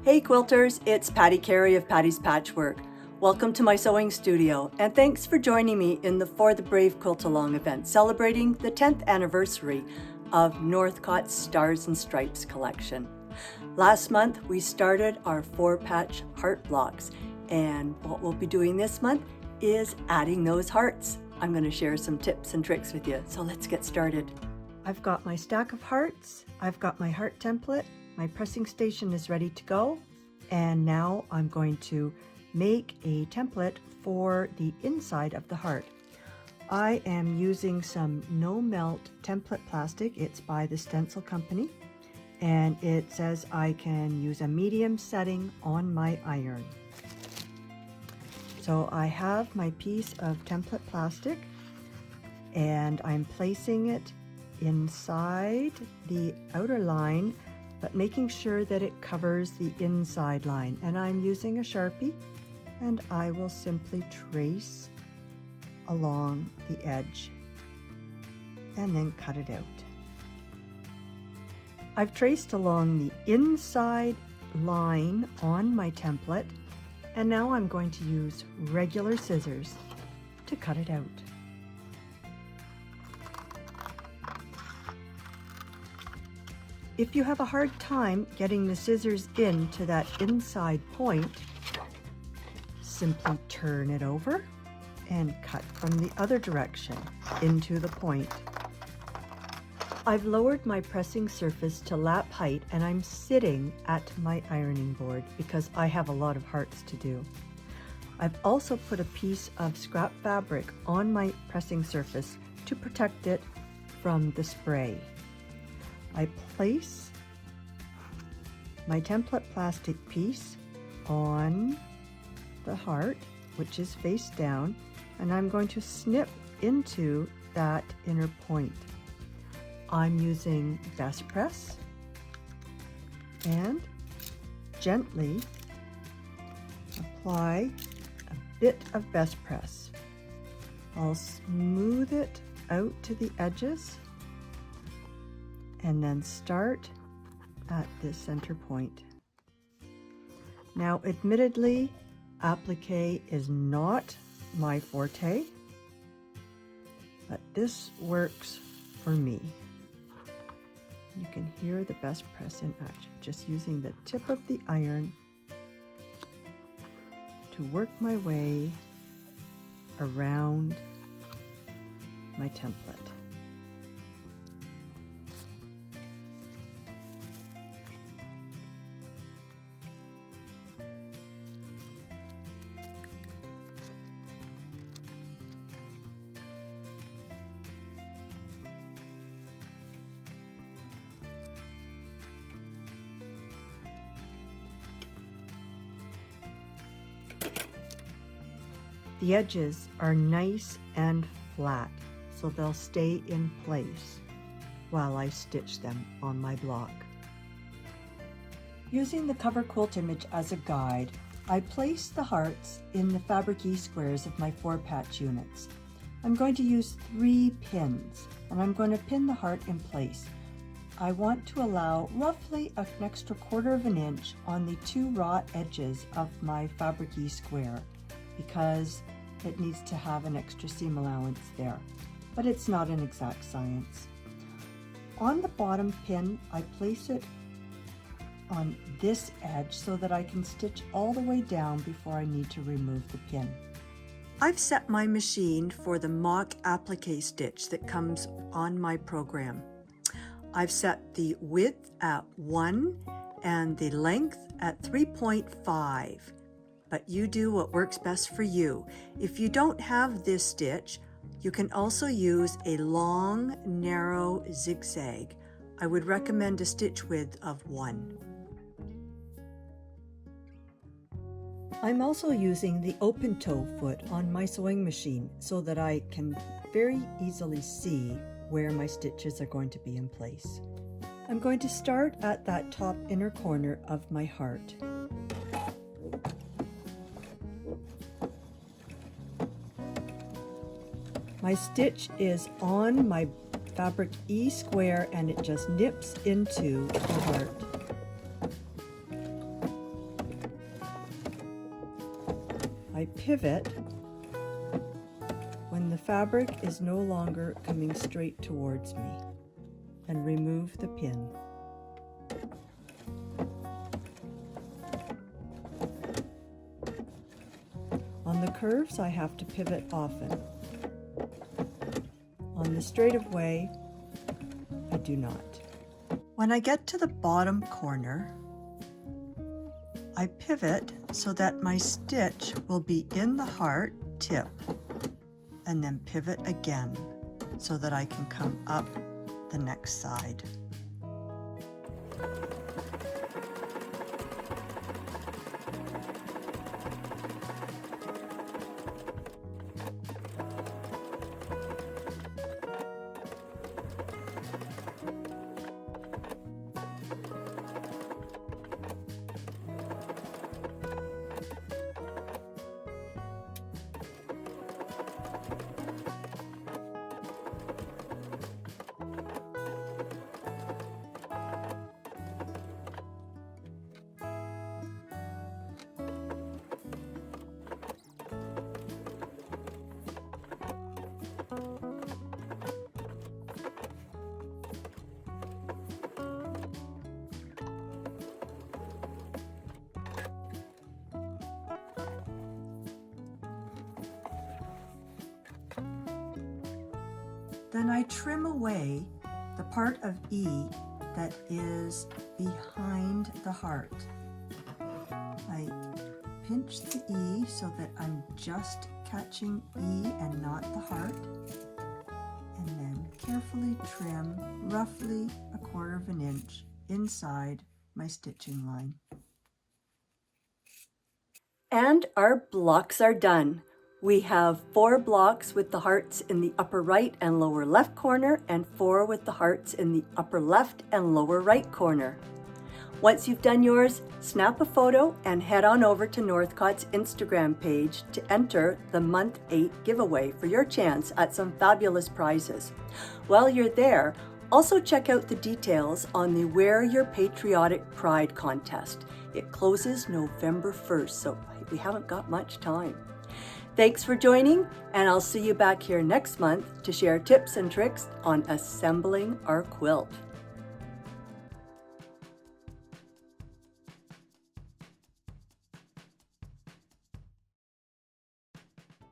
Hey quilters, it's Patti Carey of Patti's Patchwork. Welcome to my sewing studio, and thanks for joining me in the For the Brave Quilt-along event celebrating the 10th anniversary of Northcott's Stars and Stripes collection. Last month we started our 4-patch heart blocks, and what we'll be doing this month is adding those hearts. I'm going to share some tips and tricks with you, so let's get started. I've got my stack of hearts, I've got my heart template, my pressing station is ready to go, and now I'm going to make a template for the inside of the heart. I am using some no melt template plastic. It's by the Stencil Company, and it says I can use a medium setting on my iron. So I have my piece of template plastic and I'm placing it inside the outer line, but making sure that it covers the inside line. And I'm using a Sharpie, and I will simply trace along the edge and then cut it out. I've traced along the inside line on my template, and now I'm going to use regular scissors to cut it out. If you have a hard time getting the scissors into that inside point, simply turn it over and cut from the other direction into the point. I've lowered my pressing surface to lap height, and I'm sitting at my ironing board because I have a lot of hearts to do. I've also put a piece of scrap fabric on my pressing surface to protect it from the spray. I place my template plastic piece on the heart, which is face down, and I'm going to snip into that inner point. I'm using best press and gently apply a bit of best press. I'll smooth it out to the edges and then start at this center point. Now, admittedly, applique is not my forte, but this works for me. You can hear the best press in action, just using the tip of the iron to work my way around my template. The edges are nice and flat, so they'll stay in place while I stitch them on my block. Using the cover quilt image as a guide, I place the hearts in the fabric E-squares of my 4-patch units. I'm going to use 3 pins, and I'm going to pin the heart in place. I want to allow roughly an extra 1/4 of an inch on the 2 raw edges of my fabric E-square, because it needs to have an extra seam allowance there, but it's not an exact science. On the bottom pin, I place it on this edge so that I can stitch all the way down before I need to remove the pin. I've set my machine for the mock applique stitch that comes on my program. I've set the width at 1 and the length at 3.5. But you do what works best for you. If you don't have this stitch, you can also use a long, narrow zigzag. I would recommend a stitch width of 1. I'm also using the open toe foot on my sewing machine so that I can very easily see where my stitches are going to be in place. I'm going to start at that top inner corner of my heart. My stitch is on my fabric E-square, and it just nips into the heart. I pivot when the fabric is no longer coming straight towards me and remove the pin. On the curves, I have to pivot often. On the straightaway, I do not. When I get to the bottom corner, I pivot so that my stitch will be in the heart tip, and then pivot again so that I can come up the next side. Then I trim away the part of E that is behind the heart. I pinch the E so that I'm just catching E and not the heart, and then carefully trim roughly 1/4 inch inside my stitching line. And our blocks are done. We have 4 blocks with the hearts in the upper right and lower left corner, and 4 with the hearts in the upper left and lower right corner. Once you've done yours, snap a photo and head on over to Northcott's Instagram page to enter the month 8 giveaway for your chance at some fabulous prizes. While you're there, also check out the details on the Wear Your Patriotic Pride contest. It closes November 1st, so we haven't got much time. Thanks for joining, and I'll see you back here next month to share tips and tricks on assembling our quilt.